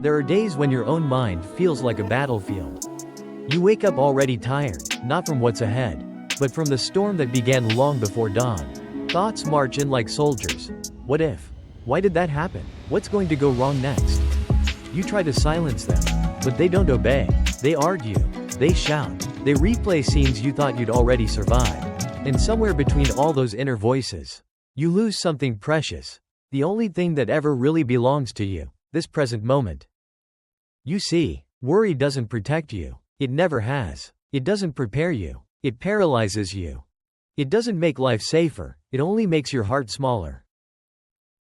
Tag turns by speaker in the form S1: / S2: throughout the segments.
S1: There are days when your own mind feels like a battlefield. You wake up already tired, not from what's ahead, but from the storm that began long before dawn. Thoughts march in like soldiers. What if? Why did that happen? What's going to go wrong next? You try to silence them, but they don't obey. They argue, they shout, they replay scenes you thought you'd already survived. And somewhere between all those inner voices, you lose something precious. The only thing that ever really belongs to you, this present moment. You see, worry doesn't protect you. It never has. It doesn't prepare you. It paralyzes you. It doesn't make life safer. It only makes your heart smaller.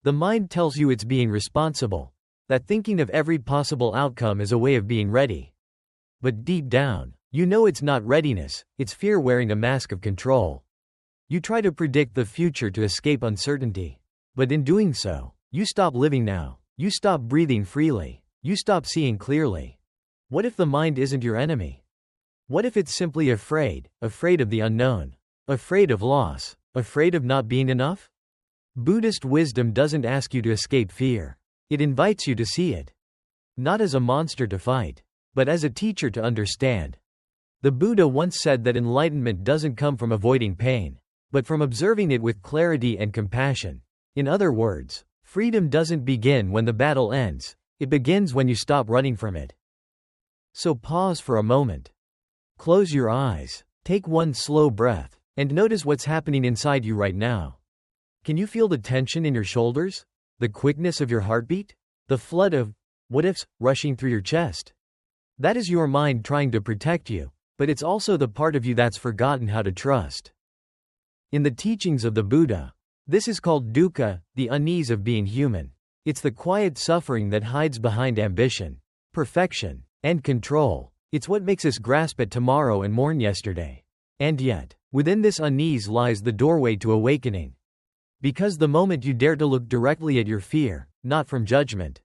S1: The mind tells you it's being responsible, that thinking of every possible outcome is a way of being ready. But deep down, you know it's not readiness, it's fear wearing a mask of control. You try to predict the future to escape uncertainty. But in doing so, you stop living now. You stop breathing freely. You stop seeing clearly. What if the mind isn't your enemy? What if it's simply afraid of the unknown, afraid of loss, afraid of not being enough? Buddhist wisdom doesn't ask you to escape fear. It invites you to see it. Not as a monster to fight, but as a teacher to understand. The Buddha once said that enlightenment doesn't come from avoiding pain, but from observing it with clarity and compassion. In other words, freedom doesn't begin when the battle ends, it begins when you stop running from it. So pause for a moment. Close your eyes, take one slow breath, and notice what's happening inside you right now. Can you feel the tension in your shoulders? The quickness of your heartbeat? The flood of what ifs rushing through your chest? That is your mind trying to protect you, but it's also the part of you that's forgotten how to trust. In the teachings of the Buddha, this is called dukkha, the unease of being human. It's the quiet suffering that hides behind ambition, perfection, and control. It's what makes us grasp at tomorrow and mourn yesterday. And yet, within this unease lies the doorway to awakening. Because the moment you dare to look directly at your fear, not from judgment,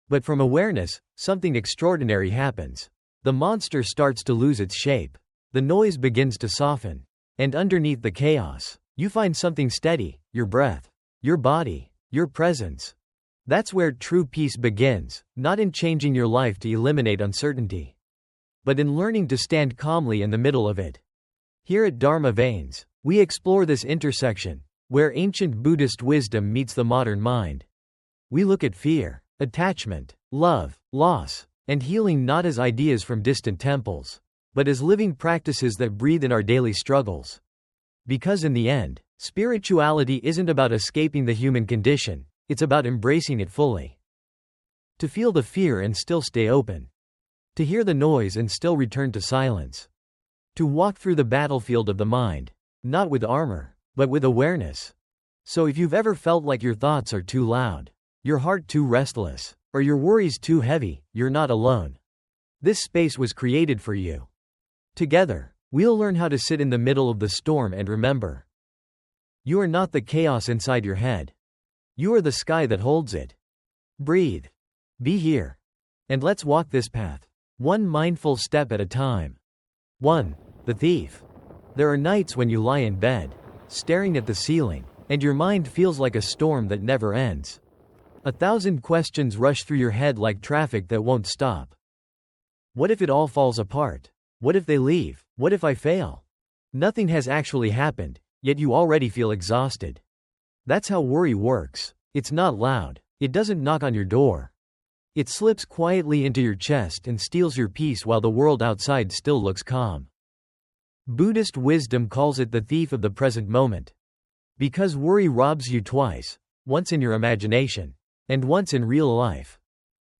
S1: but from awareness, something extraordinary happens. The monster starts to lose its shape. The noise begins to soften. And underneath the chaos, you find something steady, your breath, your body, your presence. That's where true peace begins, not in changing your life to eliminate uncertainty, but in learning to stand calmly in the middle of it. Here at Dharma Veins, we explore this intersection, where ancient Buddhist wisdom meets the modern mind. We look at fear, attachment, love, loss, and healing not as ideas from distant temples, but as living practices that breathe in our daily struggles. Because in the end, spirituality isn't about escaping the human condition, it's about embracing it fully. To feel the fear and still stay open. To hear the noise and still return to silence. To walk through the battlefield of the mind, not with armor, but with awareness. So if you've ever felt like your thoughts are too loud, your heart too restless, or your worries too heavy, you're not alone. This space was created for you. Together, we'll learn how to sit in the middle of the storm and remember. You are not the chaos inside your head. You are the sky that holds it. Breathe. Be here. And let's walk this path, one mindful step at a time. 1. The thief. There are nights when you lie in bed, staring at the ceiling, and your mind feels like a storm that never ends. 1,000 questions rush through your head like traffic that won't stop. What if it all falls apart? What if they leave? What if I fail? Nothing has actually happened, yet you already feel exhausted. That's how worry works. It's not loud. It doesn't knock on your door. It slips quietly into your chest and steals your peace while the world outside still looks calm. Buddhist wisdom calls it the thief of the present moment. Because worry robs you twice, once in your imagination, and once in real life.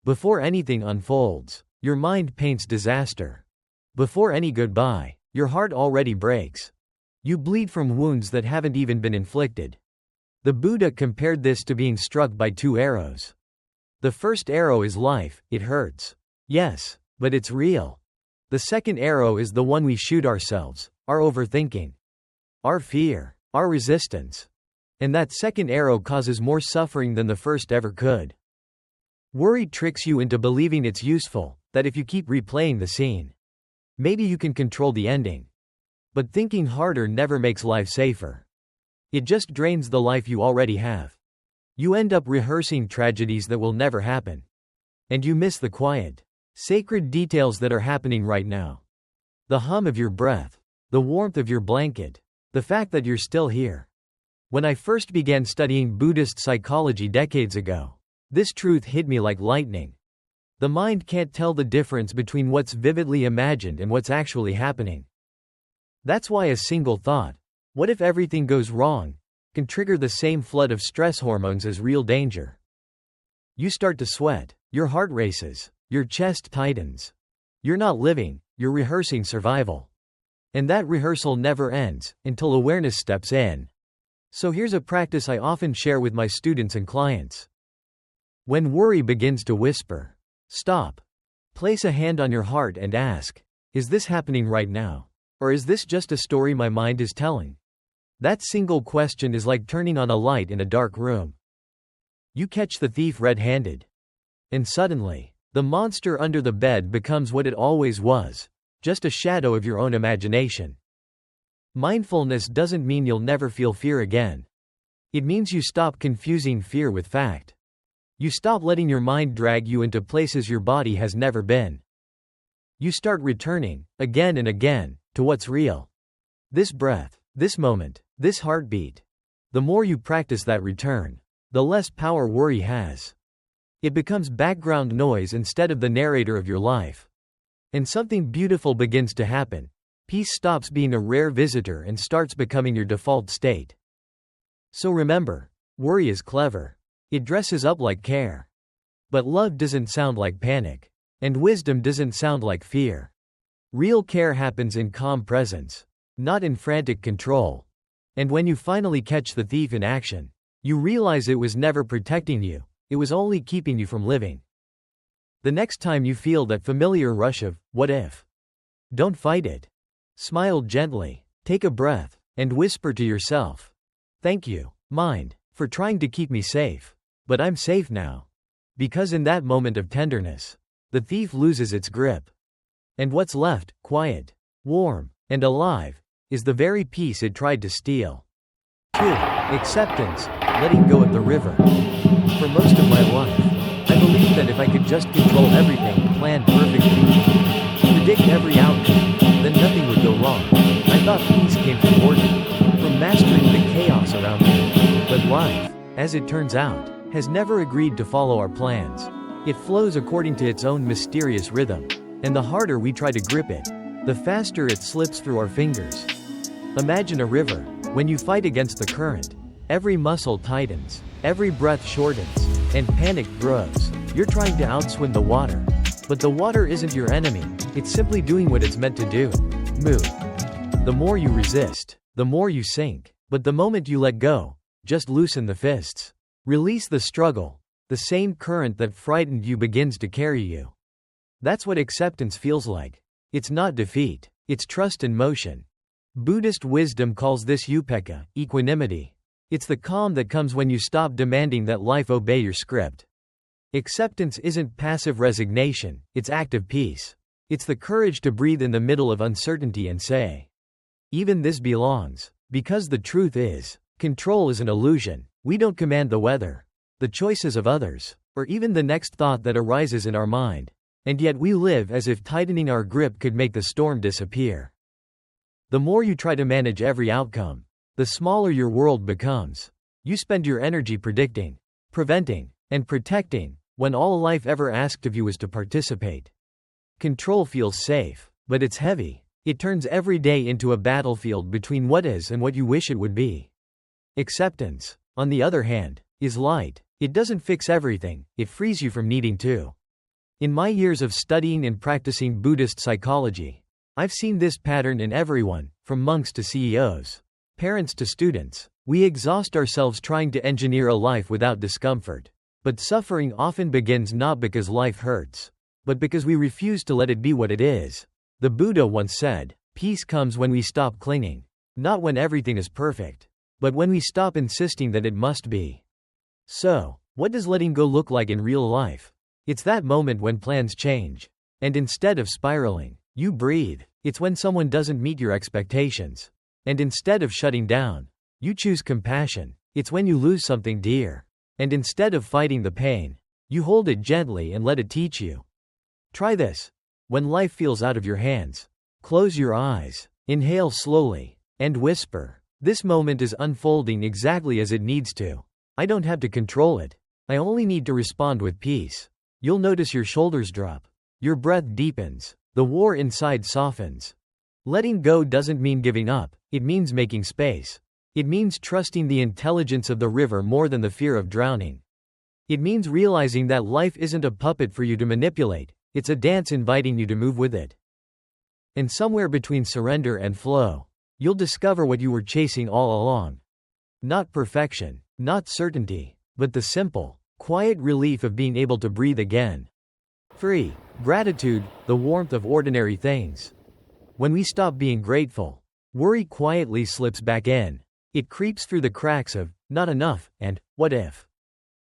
S1: Before anything unfolds, your mind paints disaster. Before any goodbye, your heart already breaks. You bleed from wounds that haven't even been inflicted. The Buddha compared this to being struck by 2 arrows. The first arrow is life, it hurts. Yes, but it's real. The second arrow is the one we shoot ourselves, our overthinking, our fear, our resistance. And that second arrow causes more suffering than the first ever could. Worry tricks you into believing it's useful, that if you keep replaying the scene, maybe you can control the ending. But thinking harder never makes life safer. It just drains the life you already have. You end up rehearsing tragedies that will never happen. And you miss the quiet, sacred details that are happening right now. The hum of your breath, the warmth of your blanket, the fact that you're still here. When I first began studying Buddhist psychology decades ago, this truth hit me like lightning. The mind can't tell the difference between what's vividly imagined and what's actually happening. That's why a single thought, what if everything goes wrong, can trigger the same flood of stress hormones as real danger. You start to sweat, your heart races, your chest tightens. You're not living, you're rehearsing survival. And that rehearsal never ends until awareness steps in. So here's a practice I often share with my students and clients. When worry begins to whisper, stop. Place a hand on your heart and ask, is this happening right now? Or is this just a story my mind is telling? That single question is like turning on a light in a dark room. You catch the thief red-handed. And suddenly, the monster under the bed becomes what it always was, just a shadow of your own imagination. Mindfulness doesn't mean you'll never feel fear again. It means you stop confusing fear with fact. You stop letting your mind drag you into places your body has never been. You start returning, again and again, to what's real. This breath, this moment, this heartbeat. The more you practice that return, the less power worry has. It becomes background noise instead of the narrator of your life. And something beautiful begins to happen. Peace stops being a rare visitor and starts becoming your default state. So remember, worry is clever. It dresses up like care. But love doesn't sound like panic. And wisdom doesn't sound like fear. Real care happens in calm presence, not in frantic control. And when you finally catch the thief in action, you realize it was never protecting you, it was only keeping you from living. The next time you feel that familiar rush of, what if? Don't fight it. Smile gently, take a breath, and whisper to yourself, thank you, mind, for trying to keep me safe. But I'm safe now. Because in that moment of tenderness, the thief loses its grip. And what's left, quiet, warm, and alive, is the very peace it tried to steal. 2. Acceptance, letting go of the river. For most of my life, I believed that if I could just control everything, plan perfectly, predict every outcome, then nothing would go wrong. I thought peace came from order, from mastering the chaos around me. But life, as it turns out, has never agreed to follow our plans. It flows according to its own mysterious rhythm, and the harder we try to grip it, the faster it slips through our fingers. Imagine a river. When you fight against the current, every muscle tightens, every breath shortens, and panic grows. You're trying to outswim the water. But the water isn't your enemy, it's simply doing what it's meant to do. Move. The more you resist, the more you sink. But the moment you let go, just loosen the fists. Release the struggle. The same current that frightened you begins to carry you. That's what acceptance feels like. It's not defeat, it's trust in motion. Buddhist wisdom calls this upekkha, equanimity. It's the calm that comes when you stop demanding that life obey your script. Acceptance isn't passive resignation, it's active peace. It's the courage to breathe in the middle of uncertainty and say, even this belongs. Because the truth is, control is an illusion. We don't command the weather, the choices of others, or even the next thought that arises in our mind. And yet we live as if tightening our grip could make the storm disappear. The more you try to manage every outcome, the smaller your world becomes. You spend your energy predicting, preventing, and protecting, when all life ever asked of you was to participate. Control feels safe, but it's heavy. It turns every day into a battlefield between what is and what you wish it would be. Acceptance, on the other hand, is light. It doesn't fix everything, it frees you from needing to. In my years of studying and practicing Buddhist psychology, I've seen this pattern in everyone, from monks to CEOs, parents to students. We exhaust ourselves trying to engineer a life without discomfort. But suffering often begins not because life hurts, but because we refuse to let it be what it is. The Buddha once said, peace comes when we stop clinging, not when everything is perfect, but when we stop insisting that it must be. So, what does letting go look like in real life? It's that moment when plans change, and instead of spiraling, you breathe. It's when someone doesn't meet your expectations, and instead of shutting down, you choose compassion. It's when you lose something dear, and instead of fighting the pain, You hold it gently and let it teach you. Try this. When life feels out of your hands, close your eyes, inhale slowly, and whisper, "This moment is unfolding exactly as it needs to. I don't have to control it. I only need to respond with peace." You'll notice your shoulders drop. Your breath deepens. The war inside softens. Letting go doesn't mean giving up, it means making space. It means trusting the intelligence of the river more than the fear of drowning. It means realizing that life isn't a puppet for you to manipulate, it's a dance inviting you to move with it. And somewhere between surrender and flow, you'll discover what you were chasing all along. Not perfection, not certainty, but the simple, quiet relief of being able to breathe again. 3. Gratitude, the warmth of ordinary things. When we stop being grateful, worry quietly slips back in. It creeps through the cracks of, "not enough," and, "what if?"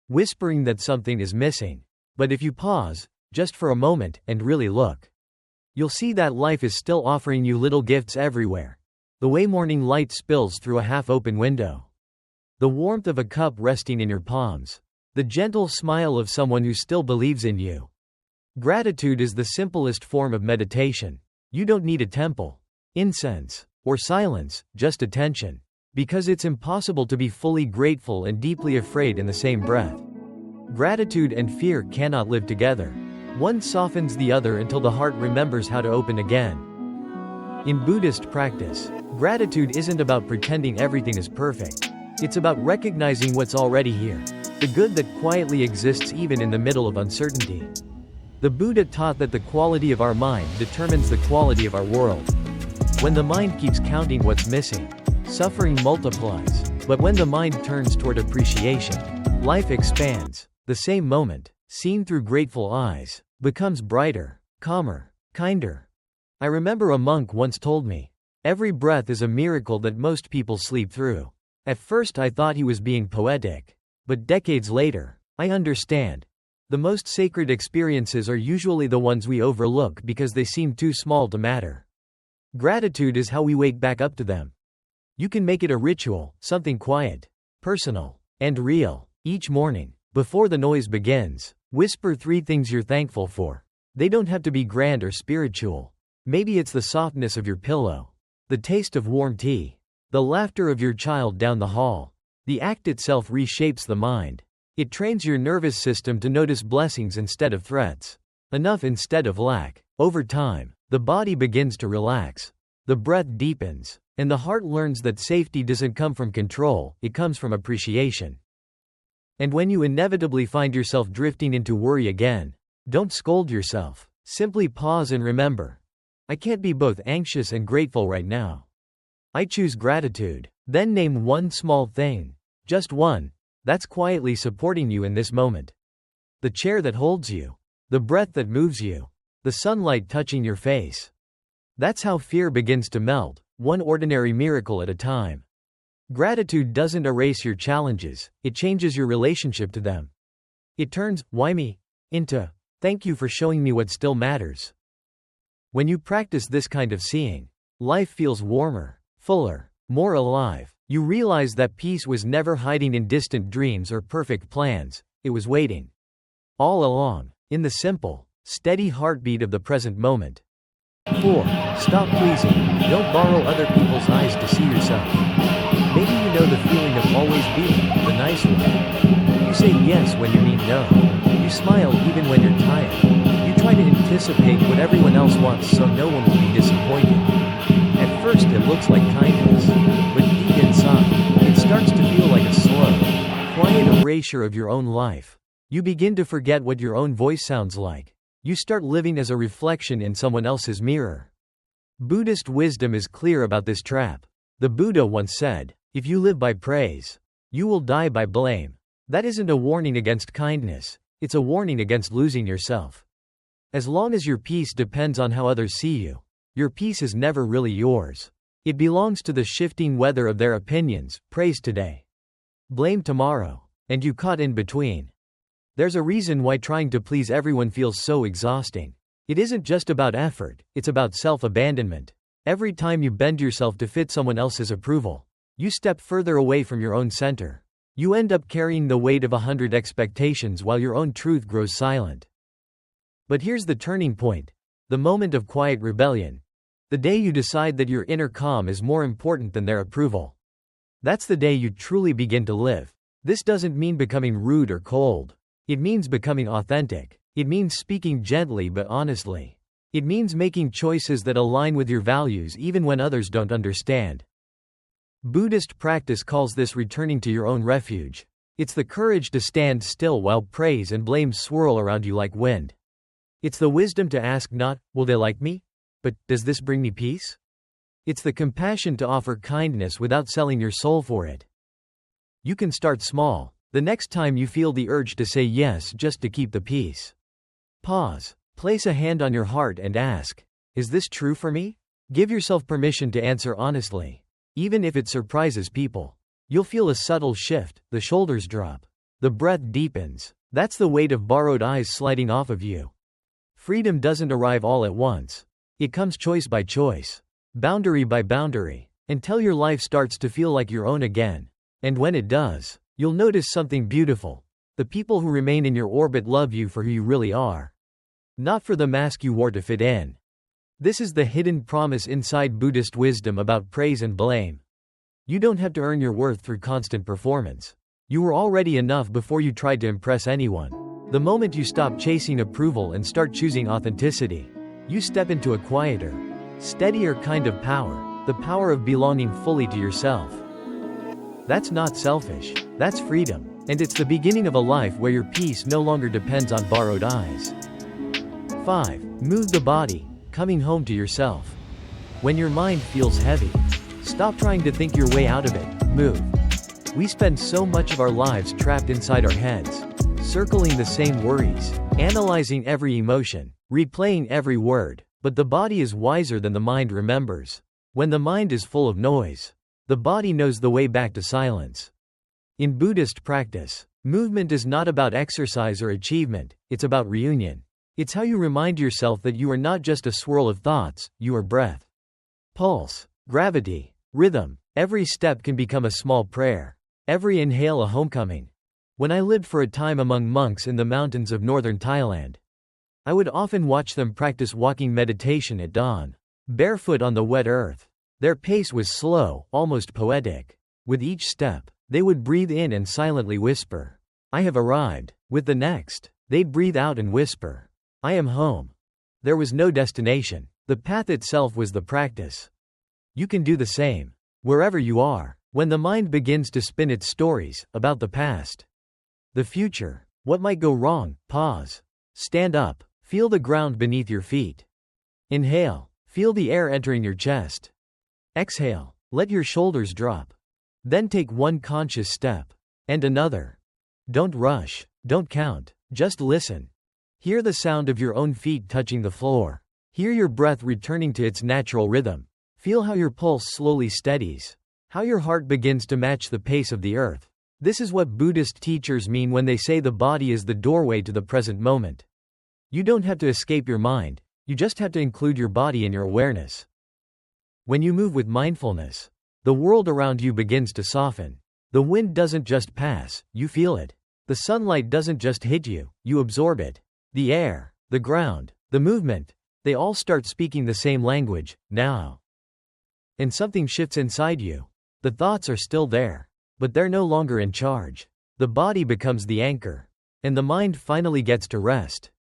S1: whispering that something is missing. But if you pause, just for a moment, and really look, you'll see that life is still offering you little gifts everywhere. The way morning light spills through a half-open window. The warmth of a cup resting in your palms. The gentle smile of someone who still believes in you. Gratitude is the simplest form of meditation. You don't need a temple, incense, or silence, just attention. Because it's impossible to be fully grateful and deeply afraid in the same breath. Gratitude and fear cannot live together. One softens the other until the heart remembers how to open again. In Buddhist practice, gratitude isn't about pretending everything is perfect. It's about recognizing what's already here, the good that quietly exists even in the middle of uncertainty. The Buddha taught that the quality of our mind determines the quality of our world. When the mind keeps counting what's missing, suffering multiplies, but when the mind turns toward appreciation, life expands. The same moment, seen through grateful eyes, becomes brighter, calmer, kinder. I remember a monk once told me, "Every breath is a miracle that most people sleep through." At first I thought he was being poetic, but decades later, I understand. The most sacred experiences are usually the ones we overlook because they seem too small to matter. Gratitude is how we wake back up to them. You can make it a ritual, something quiet, personal, and real. Each morning, before the noise begins, whisper 3 things you're thankful for. They don't have to be grand or spiritual. Maybe it's the softness of your pillow, the taste of warm tea, the laughter of your child down the hall. The act itself reshapes the mind. It trains your nervous system to notice blessings instead of threats, enough instead of lack. Over time, the body begins to relax, the breath deepens, and the heart learns that safety doesn't come from control, it comes from appreciation. And when you inevitably find yourself drifting into worry again, don't scold yourself. Simply pause and remember, I can't be both anxious and grateful right now. I choose gratitude. Then name one small thing, just one, that's quietly supporting you in this moment. The chair that holds you, the breath that moves you, the sunlight touching your face. That's how fear begins to melt, one ordinary miracle at a time. Gratitude doesn't erase your challenges, it changes your relationship to them. It turns, "Why me?" into, "Thank you for showing me what still matters." When you practice this kind of seeing, life feels warmer, fuller, more alive. You realize that peace was never hiding in distant dreams or perfect plans, it was waiting. All along, in the simple, steady heartbeat of the present moment. 4. Stop pleasing. Don't borrow other people's eyes to see yourself. Maybe you know the feeling of always being the nice one. You say yes when you mean no. You smile even when you're tired. You try to anticipate what everyone else wants so no one will be disappointed. At first it looks like kindness, but deep inside, it starts to feel like a slow, quiet erasure of your own life. You begin to forget what your own voice sounds like. You start living as a reflection in someone else's mirror. Buddhist wisdom is clear about this trap. The Buddha once said, "If you live by praise, you will die by blame." That isn't a warning against kindness, it's a warning against losing yourself. As long as your peace depends on how others see you, your peace is never really yours. It belongs to the shifting weather of their opinions, praise today, blame tomorrow, and you caught in between. There's a reason why trying to please everyone feels so exhausting. It isn't just about effort, it's about self-abandonment. Every time you bend yourself to fit someone else's approval, you step further away from your own center. You end up carrying the weight of 100 expectations while your own truth grows silent. But here's the turning point. The moment of quiet rebellion. The day you decide that your inner calm is more important than their approval. That's the day you truly begin to live. This doesn't mean becoming rude or cold. It means becoming authentic. It means speaking gently but honestly. It means making choices that align with your values even when others don't understand. Buddhist practice calls this returning to your own refuge. It's the courage to stand still while praise and blame swirl around you like wind. It's the wisdom to ask not, will they like me? But, does this bring me peace? It's the compassion to offer kindness without selling your soul for it. You can start small. The next time you feel the urge to say yes just to keep the peace. Pause. Place a hand on your heart and ask, is this true for me? Give yourself permission to answer honestly. Even if it surprises people. You'll feel a subtle shift, the shoulders drop. The breath deepens. That's the weight of borrowed eyes sliding off of you. Freedom doesn't arrive all at once. It comes choice by choice. Boundary by boundary. Until your life starts to feel like your own again. And when it does, you'll notice something beautiful. The people who remain in your orbit love you for who you really are. Not for the mask you wore to fit in. This is the hidden promise inside Buddhist wisdom about praise and blame. You don't have to earn your worth through constant performance. You were already enough before you tried to impress anyone. The moment you stop chasing approval and start choosing authenticity, you step into a quieter, steadier kind of power, the power of belonging fully to yourself. That's not selfish, that's freedom, and it's the beginning of a life where your peace no longer depends on borrowed eyes. 5. Move the body, coming home to yourself. When your mind feels heavy, stop trying to think your way out of it, move. We spend so much of our lives trapped inside our heads, circling the same worries, analyzing every emotion, replaying every word, but the body is wiser than the mind remembers. When the mind is full of noise, the body knows the way back to silence. In Buddhist practice, movement is not about exercise or achievement, it's about reunion. It's how you remind yourself that you are not just a swirl of thoughts, you are breath. Pulse, gravity, rhythm, every step can become a small prayer. Every inhale a homecoming. When I lived for a time among monks in the mountains of northern Thailand, I would often watch them practice walking meditation at dawn, barefoot on the wet earth. Their pace was slow, almost poetic. With each step, they would breathe in and silently whisper, I have arrived. With the next, they'd breathe out and whisper, I am home. There was no destination. The path itself was the practice. You can do the same. Wherever you are, when the mind begins to spin its stories about the past, the future, what might go wrong, pause. Stand up. Feel the ground beneath your feet. Inhale. Feel the air entering your chest. Exhale. Let your shoulders drop. Then take one conscious step. And another. Don't rush. Don't count. Just listen. Hear the sound of your own feet touching the floor. Hear your breath returning to its natural rhythm. Feel how your pulse slowly steadies. How your heart begins to match the pace of the earth. This is what Buddhist teachers mean when they say the body is the doorway to the present moment. You don't have to escape your mind, you just have to include your body in your awareness. When you move with mindfulness, the world around you begins to soften. The wind doesn't just pass, you feel it. The sunlight doesn't just hit you, you absorb it. The air, the ground, the movement, they all start speaking the same language, now. And something shifts inside you. The thoughts are still there, but they're no longer in charge. The body becomes the anchor, and the mind finally gets to rest.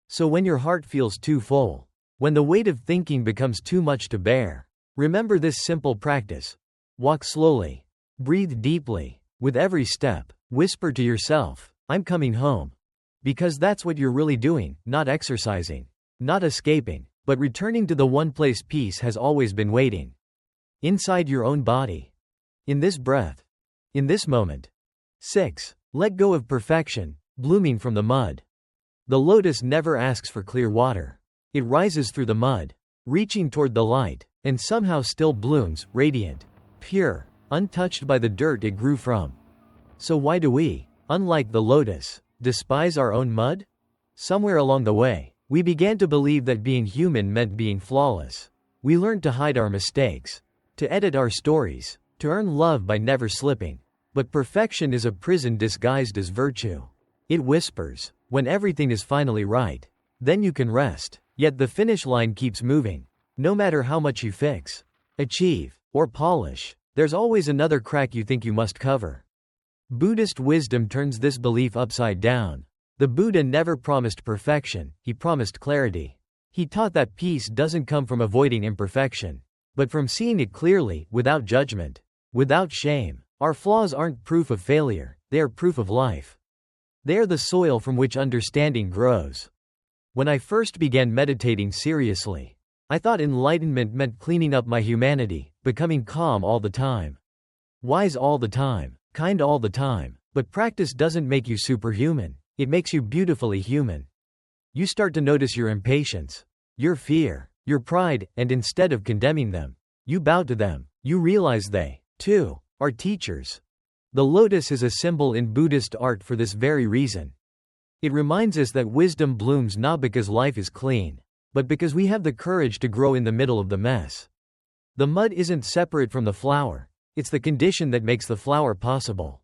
S1: So when your heart feels too full, when the weight of thinking becomes too much to bear, remember this simple practice. Walk slowly. Breathe deeply. With every step, whisper to yourself, I'm coming home. Because that's what you're really doing, not exercising, not escaping, but returning to the one place peace has always been waiting. Inside your own body. In this breath. In this moment. 6. Let go of perfection, blooming from the mud. The lotus never asks for clear water. It rises through the mud, reaching toward the light, and somehow still blooms, radiant, pure, untouched by the dirt it grew from. So why do we, unlike the lotus, despise our own mud? Somewhere along the way, we began to believe that being human meant being flawless. We learned to hide our mistakes, to edit our stories, to earn love by never slipping. But perfection is a prison disguised as virtue. It whispers, when everything is finally right, then you can rest. Yet the finish line keeps moving. No matter how much you fix, achieve, or polish, there's always another crack you think you must cover. Buddhist wisdom turns this belief upside down. The Buddha never promised perfection, he promised clarity. He taught that peace doesn't come from avoiding imperfection, but from seeing it clearly, without judgment, without shame. Our flaws aren't proof of failure, they are proof of life. They are the soil from which understanding grows. When I first began meditating seriously, I thought enlightenment meant cleaning up my humanity, becoming calm all the time, wise all the time, kind all the time. But practice doesn't make you superhuman, it makes you beautifully human. You start to notice your impatience, your fear, your pride, and instead of condemning them, you bow to them. You realize they, too, are teachers. The lotus is a symbol in Buddhist art for this very reason. It reminds us that wisdom blooms not because life is clean, but because we have the courage to grow in the middle of the mess. The mud isn't separate from the flower, it's the condition that makes the flower possible.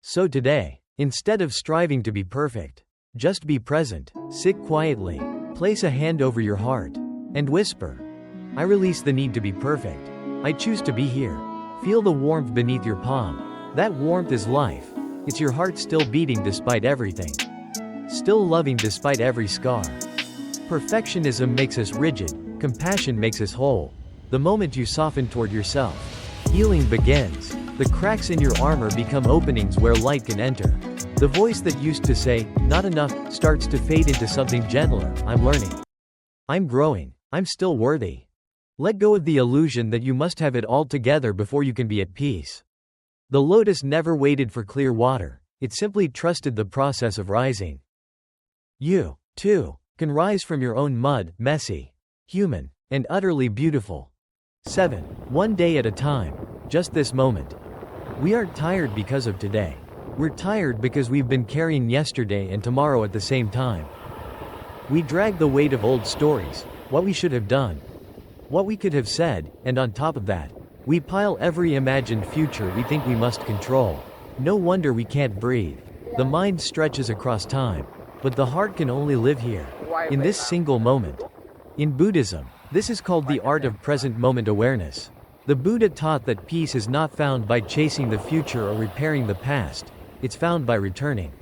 S1: So today, instead of striving to be perfect, just be present, sit quietly, place a hand over your heart, and whisper, I release the need to be perfect. I choose to be here. Feel the warmth beneath your palm. That warmth is life. It's your heart still beating despite everything. Still loving despite every scar. Perfectionism makes us rigid, compassion makes us whole. The moment you soften toward yourself, healing begins. The cracks in your armor become openings where light can enter. The voice that used to say, not enough, starts to fade into something gentler. I'm learning. I'm growing. I'm still worthy. Let go of the illusion that you must have it all together before you can be at peace. The lotus never waited for clear water, it simply trusted the process of rising. You, too, can rise from your own mud, messy, human, and utterly beautiful. 7. One day at a time. Just this moment. We aren't tired because of today. We're tired because we've been carrying yesterday and tomorrow at the same time. We drag the weight of old stories, what we should have done, what we could have said, and on top of that, we pile every imagined future we think we must control. No wonder we can't breathe. The mind stretches across time, but the heart can only live here, in this single moment. In Buddhism, this is called the art of present moment awareness. The Buddha taught that peace is not found by chasing the future or repairing the past, it's found by returning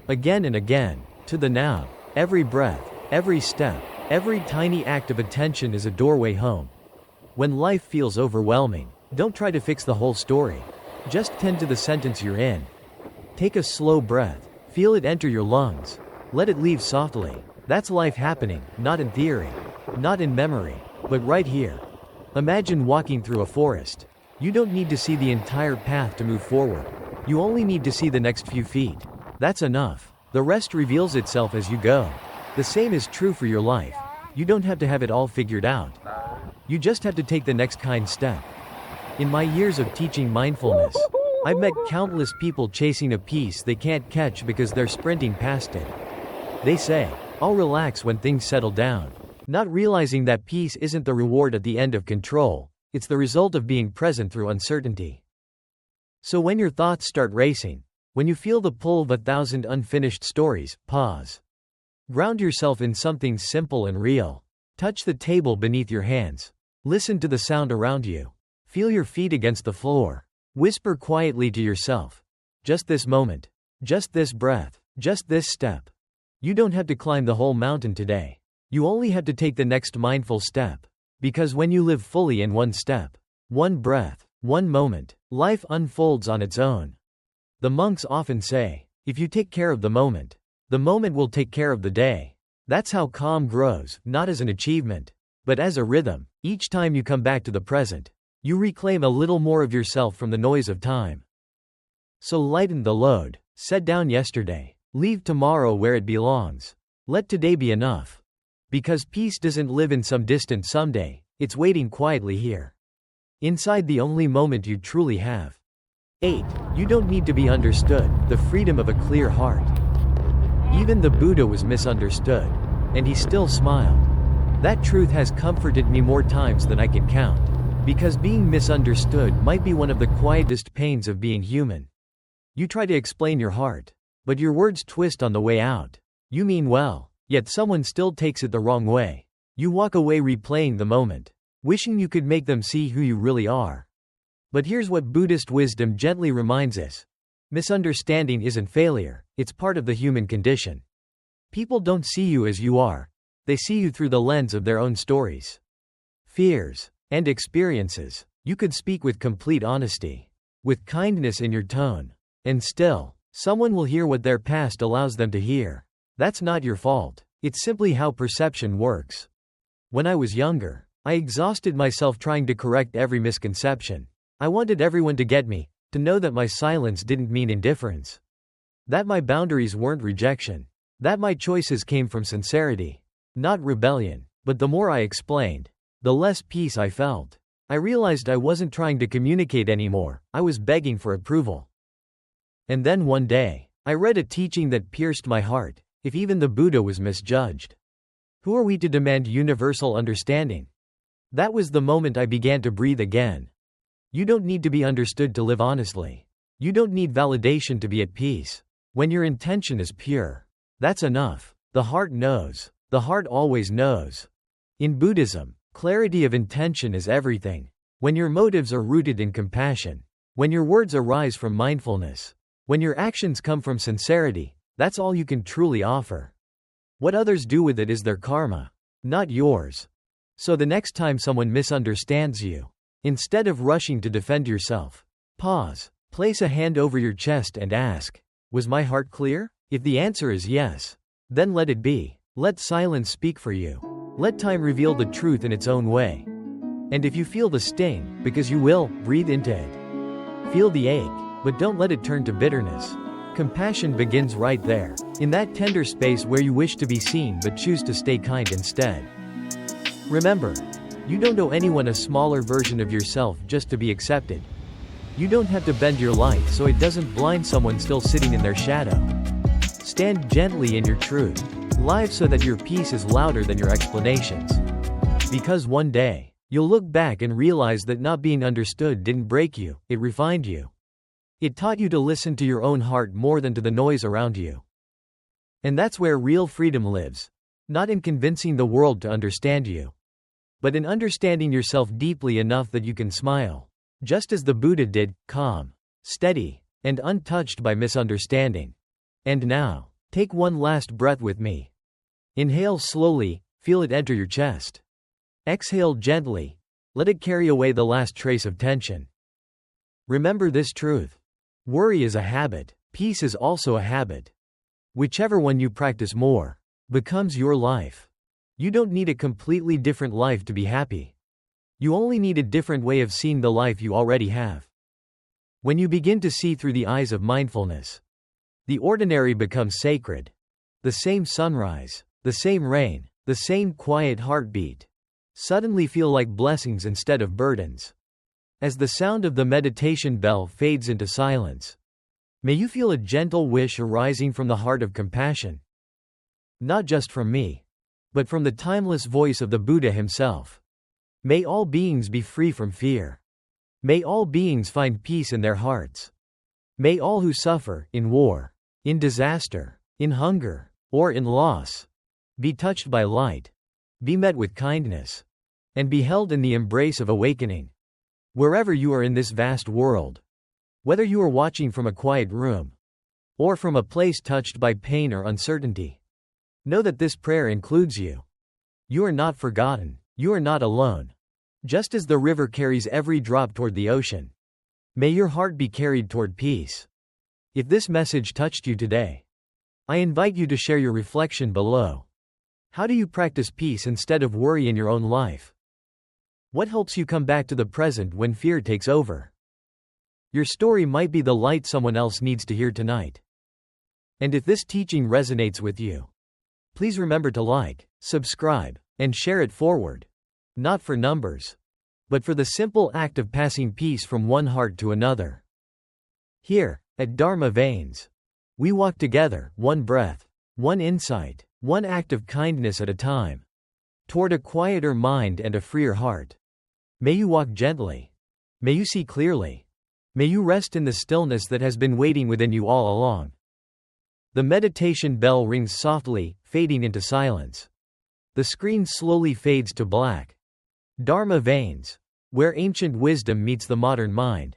S1: again and again to the now. Every breath, every step, every tiny act of attention is a doorway home. When life feels overwhelming, don't try to fix the whole story. Just tend to the sentence you're in. Take a slow breath, feel it enter your lungs, let it leave softly. That's life happening, not in theory, not in memory, but right here. Imagine walking through a forest. You don't need to see the entire path to move forward. You only need to see the next few feet. That's enough. The rest reveals itself as you go. The same is true for your life. You don't have to have it all figured out. You just have to take the next kind step. In my years of teaching mindfulness, I've met countless people chasing a peace they can't catch because they're sprinting past it. They say, I'll relax when things settle down, not realizing that peace isn't the reward at the end of control, it's the result of being present through uncertainty. So when your thoughts start racing, when you feel the pull of 1,000 unfinished stories, pause. Ground yourself in something simple and real. Touch the table beneath your hands. Listen to the sound around you. Feel your feet against the floor. Whisper quietly to yourself. Just this moment. Just this breath. Just this step. You don't have to climb the whole mountain today. You only have to take the next mindful step. Because when you live fully in one step, one breath, one moment, life unfolds on its own. The monks often say, if you take care of the moment will take care of the day. That's how calm grows, not as an achievement, but as a rhythm. Each time you come back to the present, you reclaim a little more of yourself from the noise of time. So lighten the load, set down yesterday, leave tomorrow where it belongs. Let today be enough. Because peace doesn't live in some distant someday, it's waiting quietly here. Inside the only moment you truly have. 8. You don't need to be understood, the freedom of a clear heart. Even the Buddha was misunderstood, and he still smiled. That truth has comforted me more times than I can count. Because being misunderstood might be one of the quietest pains of being human. You try to explain your heart, but your words twist on the way out. You mean well, yet someone still takes it the wrong way. You walk away replaying the moment, wishing you could make them see who you really are. But here's what Buddhist wisdom gently reminds us. Misunderstanding isn't failure, it's part of the human condition. People don't see you as you are, they see you through the lens of their own stories, fears, and experiences. You could speak with complete honesty, with kindness in your tone, and still, someone will hear what their past allows them to hear. That's not your fault, it's simply how perception works. When I was younger, I exhausted myself trying to correct every misconception. I wanted everyone to get me, to know that my silence didn't mean indifference, that my boundaries weren't rejection, that my choices came from sincerity, not rebellion. But the more I explained, the less peace I felt. I realized I wasn't trying to communicate anymore, I was begging for approval. And then one day, I read a teaching that pierced my heart. If even the Buddha was misjudged, who are we to demand universal understanding? That was the moment I began to breathe again. You don't need to be understood to live honestly. You don't need validation to be at peace. When your intention is pure, that's enough. The heart knows. The heart always knows. In Buddhism, clarity of intention is everything. When your motives are rooted in compassion, when your words arise from mindfulness, when your actions come from sincerity, that's all you can truly offer. What others do with it is their karma, not yours. So the next time someone misunderstands you, instead of rushing to defend yourself, pause, place a hand over your chest and ask, was my heart clear? If the answer is yes, then let it be. Let silence speak for you. Let time reveal the truth in its own way. And if you feel the sting, because you will, breathe into it. Feel the ache, but don't let it turn to bitterness. Compassion begins right there, in that tender space where you wish to be seen but choose to stay kind instead. Remember, you don't owe anyone a smaller version of yourself just to be accepted. You don't have to bend your light so it doesn't blind someone still sitting in their shadow. Stand gently in your truth. Live so that your peace is louder than your explanations. Because one day, you'll look back and realize that not being understood didn't break you, it refined you. It taught you to listen to your own heart more than to the noise around you. And that's where real freedom lives. Not in convincing the world to understand you, but in understanding yourself deeply enough that you can smile. Just as the Buddha did, calm, steady, and untouched by misunderstanding. And now, take one last breath with me. Inhale slowly, feel it enter your chest. Exhale gently, let it carry away the last trace of tension. Remember this truth. Worry is a habit, peace is also a habit. Whichever one you practice more, becomes your life. You don't need a completely different life to be happy. You only need a different way of seeing the life you already have. When you begin to see through the eyes of mindfulness, the ordinary becomes sacred. The same sunrise, the same rain, the same quiet heartbeat, suddenly feel like blessings instead of burdens. As the sound of the meditation bell fades into silence, may you feel a gentle wish arising from the heart of compassion. Not just from me, but from the timeless voice of the Buddha himself. May all beings be free from fear. May all beings find peace in their hearts. May all who suffer, in war, in disaster, in hunger, or in loss, be touched by light, be met with kindness, and be held in the embrace of awakening. Wherever you are in this vast world, whether you are watching from a quiet room, or from a place touched by pain or uncertainty, know that this prayer includes you. You are not forgotten, you are not alone. Just as the river carries every drop toward the ocean, may your heart be carried toward peace. If this message touched you today, I invite you to share your reflection below. How do you practice peace instead of worry in your own life? What helps you come back to the present when fear takes over? Your story might be the light someone else needs to hear tonight. And if this teaching resonates with you, please remember to like, subscribe, and share it forward. Not for numbers, but for the simple act of passing peace from one heart to another. Here, at Dharma Veins, we walk together, one breath, one insight, one act of kindness at a time, toward a quieter mind and a freer heart. May you walk gently. May you see clearly. May you rest in the stillness that has been waiting within you all along. The meditation bell rings softly, fading into silence. The screen slowly fades to black. Dharma Veins. Where ancient wisdom meets the modern mind.